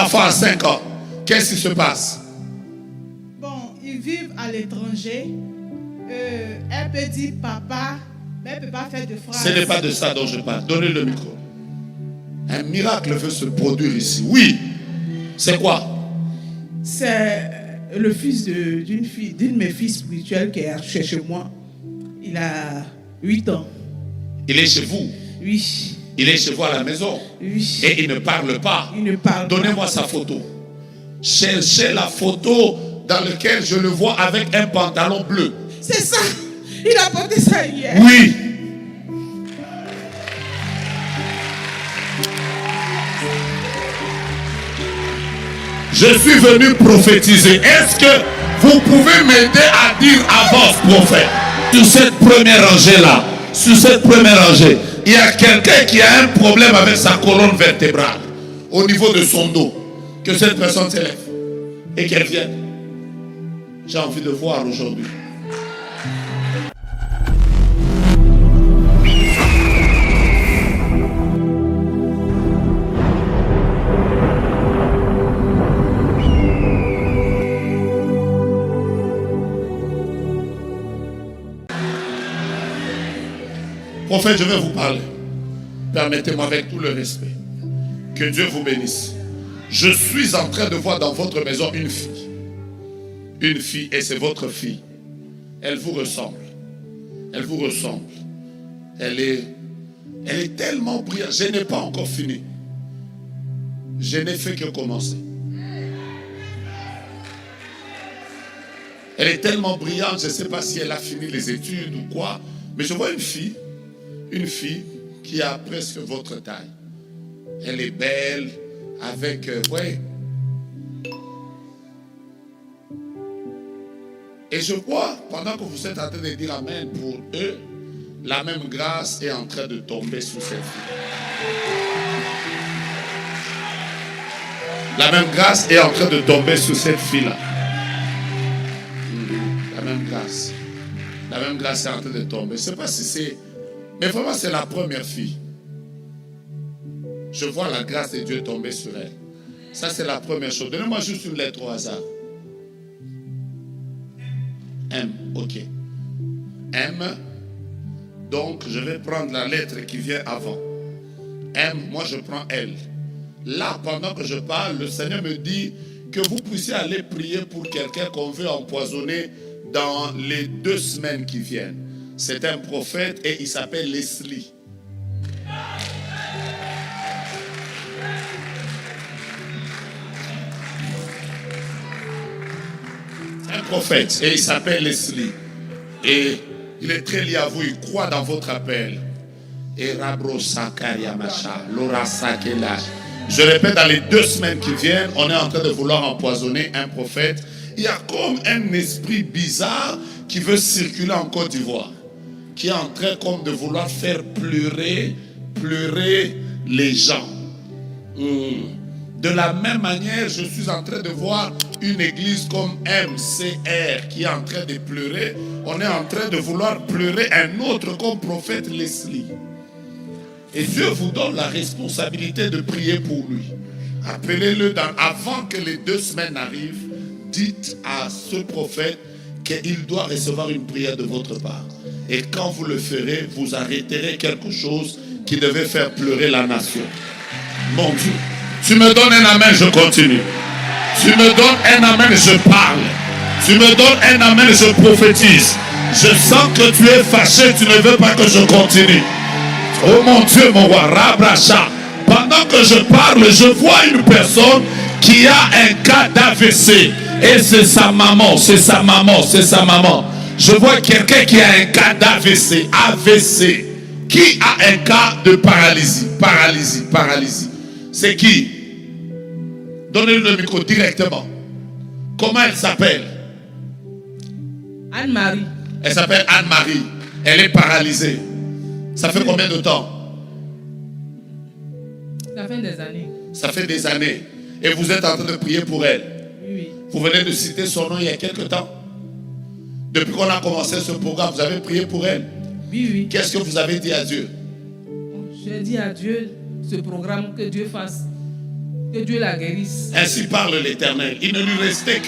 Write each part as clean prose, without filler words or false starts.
enfants à 5 ans. Qu'est-ce qui se passe? Bon, ils vivent à l'étranger. Elle peut dire papa, mais elle ne peut pas faire de phrase. Ce n'est pas de ça dont je parle. Donnez le micro. Un miracle veut se produire ici. Oui. C'est quoi? C'est le fils d'une de mes filles spirituelles qui est chez moi. Il a 8 ans. Il est chez vous? Oui. Il est chez vous à la maison? Oui. Et il ne parle pas? Il ne parle pas. Donnez-moi sa photo. Cherchez la photo dans laquelle je le vois avec un pantalon bleu. C'est ça. Il a porté ça hier. Oui. Je suis venu prophétiser. Est-ce que vous pouvez m'aider à dire avance, prophète? Sur cette première rangée-là, sur cette première rangée, il y a quelqu'un qui a un problème avec sa colonne vertébrale au niveau de son dos. Que cette personne s'élève et qu'elle vienne. J'ai envie de voir aujourd'hui. Prophète, je vais vous parler. Permettez-moi avec tout le respect. Que Dieu vous bénisse. Je suis en train de voir dans votre maison une fille. Une fille, et c'est votre fille. Elle vous ressemble. Elle vous ressemble. Elle est tellement brillante. Je n'ai pas encore fini. Je n'ai fait que commencer. Elle est tellement brillante, je ne sais pas si elle a fini les études ou quoi. Mais je vois une fille qui a presque votre taille. Elle est belle, avec... ouais. Et je vois, pendant que vous êtes en train de dire Amen pour eux, la même grâce est en train de tomber sur cette fille. La même grâce est en train de tomber sur cette fille-là. La même grâce. La même grâce est en train de tomber. Je ne sais pas si c'est... Mais vraiment, c'est la première fille. Je vois la grâce de Dieu tomber sur elle. Ça, c'est la première chose. Donnez-moi juste une lettre au hasard. M, ok. M. Donc, je vais prendre la lettre qui vient avant. M, moi, je prends L. Là, pendant que je parle, le Seigneur me dit que vous puissiez aller prier pour quelqu'un qu'on veut empoisonner dans les 2 semaines qui viennent. C'est un prophète et il s'appelle Leslie. Un prophète et il s'appelle Leslie. Et il est très lié à vous, il croit dans votre appel. Et Rabro Sakaria Macha, Laura Sakela. Je répète, dans les 2 semaines qui viennent, on est en train de vouloir empoisonner un prophète. Il y a comme un esprit bizarre qui veut circuler en Côte d'Ivoire, qui est en train comme de vouloir faire pleurer les gens. De la même manière, je suis en train de voir une église comme MCR qui est en train de pleurer. On est en train de vouloir pleurer un autre comme prophète Leslie. Et Dieu vous donne la responsabilité de prier pour lui. Appelez-le avant que les 2 semaines arrivent. Dites à ce prophète qu'il doit recevoir une prière de votre part. Et quand vous le ferez, vous arrêterez quelque chose qui devait faire pleurer la nation. Mon Dieu, tu me donnes un amen, je continue. Tu me donnes un amen, je parle. Tu me donnes un amen, je prophétise. Je sens que tu es fâché, tu ne veux pas que je continue. Oh mon Dieu, mon roi, Rabracha. Pendant que je parle, je vois une personne qui a un cas d'AVC. Et c'est sa maman, c'est sa maman, c'est sa maman. Je vois quelqu'un qui a un cas d'AVC. AVC. Qui a un cas de paralysie? Paralysie. C'est qui? Donnez-lui le micro directement. Comment elle s'appelle? Anne-Marie. Elle s'appelle Anne-Marie. Elle est paralysée. Ça fait combien de temps? Ça fait des années. Ça fait des années. Et vous êtes en train de prier pour elle. Oui. Vous venez de citer son nom il y a quelque temps. Depuis qu'on a commencé ce programme, vous avez prié pour elle. Oui. Qu'est-ce que vous avez dit à Dieu? J'ai dit à Dieu, ce programme, que Dieu fasse Que Dieu la guérisse. Ainsi parle l'Éternel. Il ne lui restait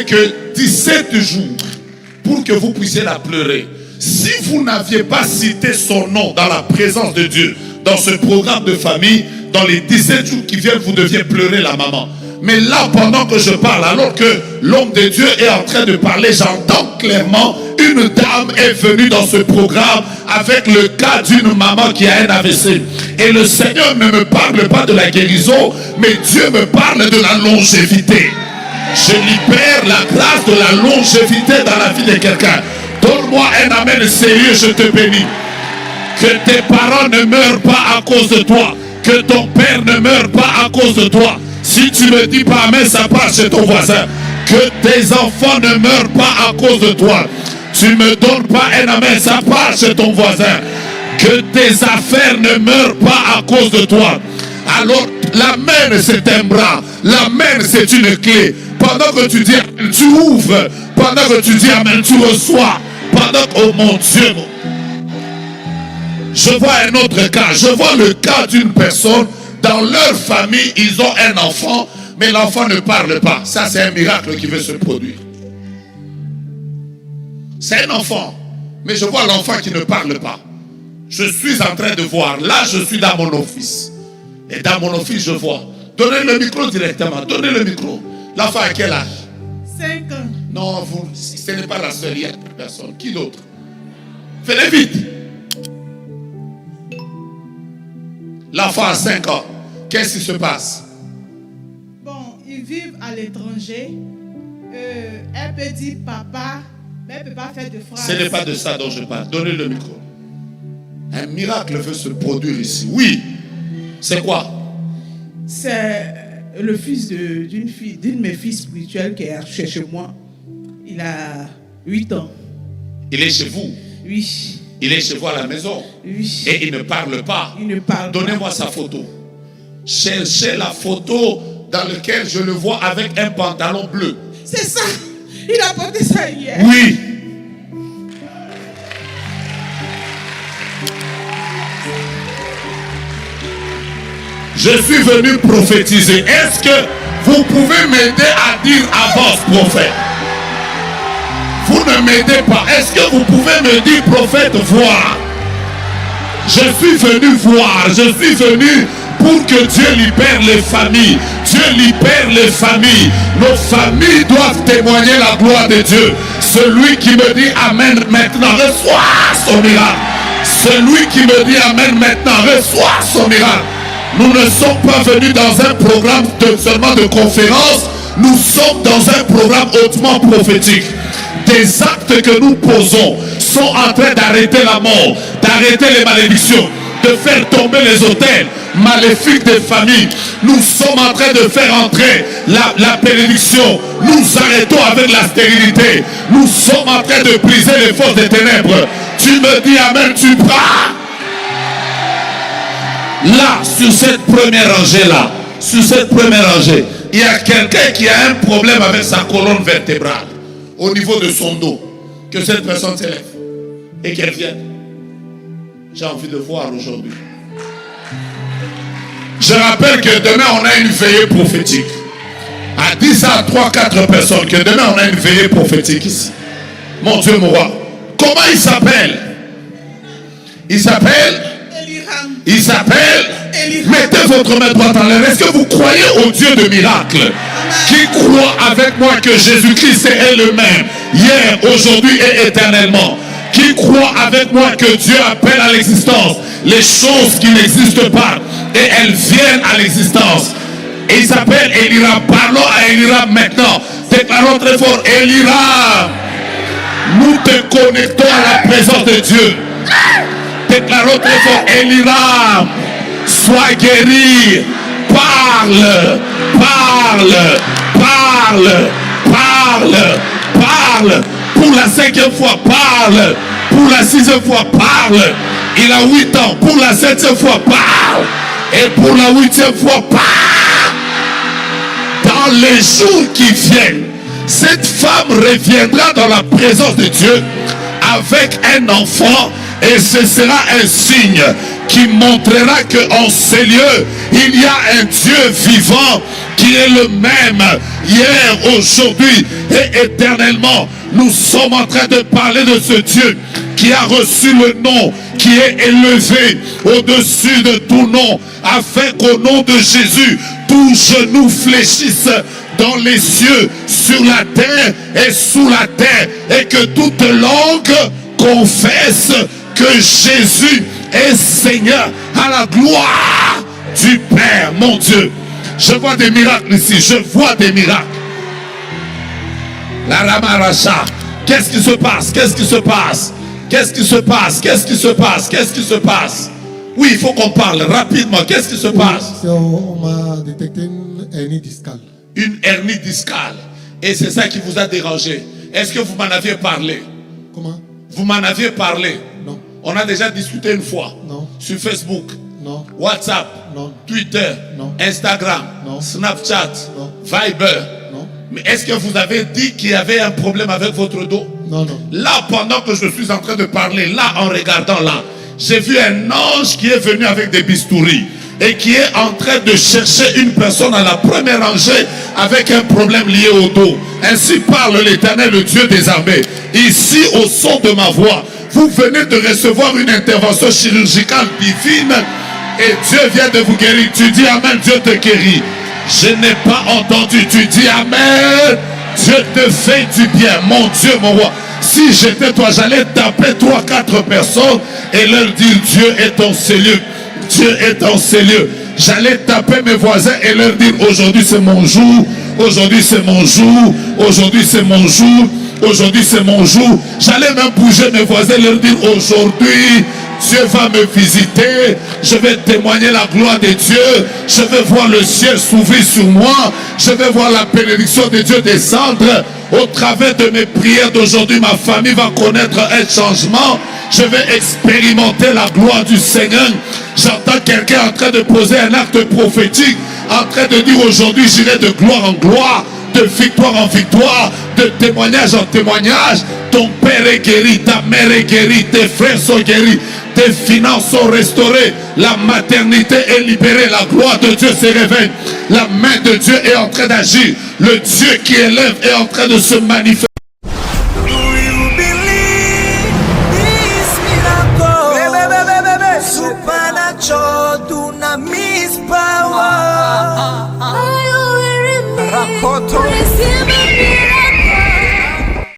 que 17 jours pour que vous puissiez la pleurer. Si vous n'aviez pas cité son nom dans la présence de Dieu, dans ce programme de famille, dans les 17 jours qui viennent, vous deviez pleurer la maman. Mais là, pendant que je parle, alors que l'homme de Dieu est en train de parler, j'entends clairement une dame est venue dans ce programme avec le cas d'une maman qui a un AVC. Et le Seigneur ne me parle pas de la guérison, mais Dieu me parle de la longévité. Je libère la grâce de la longévité dans la vie de quelqu'un. Donne-moi un amen sérieux, je te bénis. Que tes parents ne meurent pas à cause de toi. Que ton père ne meure pas à cause de toi. Si tu me dis pas amen, ça passe chez ton voisin. Que tes enfants ne meurent pas à cause de toi. Tu me donnes pas un amen, ça passe chez ton voisin. Que tes affaires ne meurent pas à cause de toi. Alors l'amen c'est un bras. L'amen c'est une clé. Pendant que tu dis amen, tu ouvres. Pendant que tu dis amen, tu reçois. Pendant que, oh mon Dieu, je vois un autre cas. Je vois le cas d'une personne. Dans leur famille, ils ont un enfant, mais l'enfant ne parle pas. Ça, c'est un miracle qui veut se produire. C'est un enfant, mais je vois l'enfant qui ne parle pas. Je suis en train de voir. Là, je suis dans mon office. Et dans mon office, je vois. Donnez le micro directement. Donnez le micro. L'enfant à quel âge? 5 ans. Non, ce n'est pas la seule. Il y a personne. Qui d'autre? Faites vite. L'enfant a 5 ans. Qu'est-ce qui se passe? Bon, ils vivent à l'étranger. Elle peut dire papa, mais elle ne peut pas faire de phrase. Ce n'est pas de ça dont je parle. Donnez le micro. Un miracle veut se produire ici. Oui. C'est quoi? C'est le fils d'une de mes filles spirituelles qui est chez moi. Il a 8 ans. Il est chez vous? Oui. Il est chez vous à la maison? Oui. Et il ne parle pas? Il ne parle pas. Donnez-moi sa photo. Cherchez la photo dans laquelle je le vois avec un pantalon bleu. C'est ça. Il a porté ça hier. Oui. Je suis venu prophétiser. Est-ce que vous pouvez m'aider à dire avance, prophète? Vous ne m'aidez pas. Est-ce que vous pouvez me dire, prophète, voir? Je suis venu voir. Je suis venu pour que Dieu libère les familles. Dieu libère les familles. Nos familles doivent témoigner la gloire de Dieu. Celui qui me dit amen maintenant, reçoit son miracle. Celui qui me dit amen maintenant, reçoit son miracle. Nous ne sommes pas venus dans un programme seulement de conférence. Nous sommes dans un programme hautement prophétique. Des actes que nous posons sont en train d'arrêter la mort, d'arrêter les malédictions, de faire tomber les autels maléfiques des familles. Nous sommes en train de faire entrer la bénédiction. Nous arrêtons avec la stérilité. Nous sommes en train de briser les forces des ténèbres. Tu me dis amen, tu pars. Là, sur cette première rangée-là, sur cette première rangée, il y a quelqu'un qui a un problème avec sa colonne vertébrale au niveau de son dos. Que cette personne s'élève et qu'elle vienne. J'ai envie de voir aujourd'hui. Je rappelle que demain on a une veillée prophétique. À 10 à 3-4 personnes, que demain on a une veillée prophétique ici. Mon Dieu, mon roi. Comment il s'appelle? Il s'appelle Eliram. Il s'appelle Eliram. Mettez votre main droite en l'air. Est-ce que vous croyez au Dieu de miracles? Qui croit avec moi que Jésus-Christ est le même hier, aujourd'hui et éternellement? Qui croit avec moi que Dieu appelle à l'existence les choses qui n'existent pas et elles viennent à l'existence? Et il s'appelle Eliram. Parlons à Eliram maintenant. Déclarons très fort: Eliram, nous te connectons à la présence de Dieu. Déclarons très fort: Eliram, sois guéri. Parle, parle, parle, parle, parle. Pour la 5e fois, parle. Pour la 6e fois, parle. Il a 8 ans. Pour la 7e fois, parle. Et pour la 8e fois, parle. Dans les jours qui viennent, cette femme reviendra dans la présence de Dieu avec un enfant. Et ce sera un signe qui montrera qu'en ces lieux, il y a un Dieu vivant qui est le même hier, aujourd'hui et éternellement. Nous sommes en train de parler de ce Dieu qui a reçu le nom, qui est élevé au-dessus de tout nom, afin qu'au nom de Jésus, tout genou fléchisse dans les cieux, sur la terre et sous la terre, et que toute langue confesse que Jésus est Seigneur, à la gloire du Père. Mon Dieu, je vois des miracles ici, je vois des miracles. La Ramaracha, qu'est-ce qui se passe? Qu'est-ce qui se passe? Qu'est-ce qui se passe? Qu'est-ce qui se passe? Qu'est-ce qui se passe? Oui, il faut qu'on parle rapidement. Qu'est-ce qui se passe? On m'a détecté une hernie discale. Une hernie discale. Et c'est ça qui vous a dérangé. Est-ce que vous m'en aviez parlé? Comment? Vous m'en aviez parlé? Non. On a déjà discuté une fois. Non. Sur Facebook. Non. WhatsApp. Non. Twitter. Non. Instagram. Non. Snapchat. Non. Viber. Non. Mais est-ce que vous avez dit qu'il y avait un problème avec votre dos? Non, non. Là, pendant que je suis en train de parler, là, en regardant là, j'ai vu un ange qui est venu avec des bistouris et qui est en train de chercher une personne à la première rangée avec un problème lié au dos. Ainsi parle l'Éternel, le Dieu des armées. Ici, au son de ma voix, vous venez de recevoir une intervention chirurgicale divine et Dieu vient de vous guérir. Tu dis Amen, Dieu te guérit. Je n'ai pas entendu. Tu dis Amen, Dieu te fait du bien. Mon Dieu, mon roi. Si j'étais toi, j'allais taper 3-4 personnes et leur dire Dieu est en ces lieux. Dieu est en ces lieux. J'allais taper mes voisins et leur dire aujourd'hui c'est mon jour. Aujourd'hui c'est mon jour. Aujourd'hui c'est mon jour. Aujourd'hui c'est mon jour. J'allais même bouger mes voisins et leur dire aujourd'hui Dieu va me visiter. Je vais témoigner la gloire de Dieu. Je vais voir le ciel s'ouvrir sur moi. Je vais voir la bénédiction de Dieu descendre. Au travers de mes prières d'aujourd'hui, ma famille va connaître un changement. Je vais expérimenter la gloire du Seigneur. J'entends quelqu'un en train de poser un acte prophétique, en train de dire aujourd'hui j'irai de gloire en gloire, de victoire en victoire, de témoignage en témoignage. Ton père est guéri, ta mère est guérie, tes frères sont guéris, tes finances sont restaurées, la maternité est libérée, la gloire de Dieu se révèle, la main de Dieu est en train d'agir, le Dieu qui élève est en train de se manifester.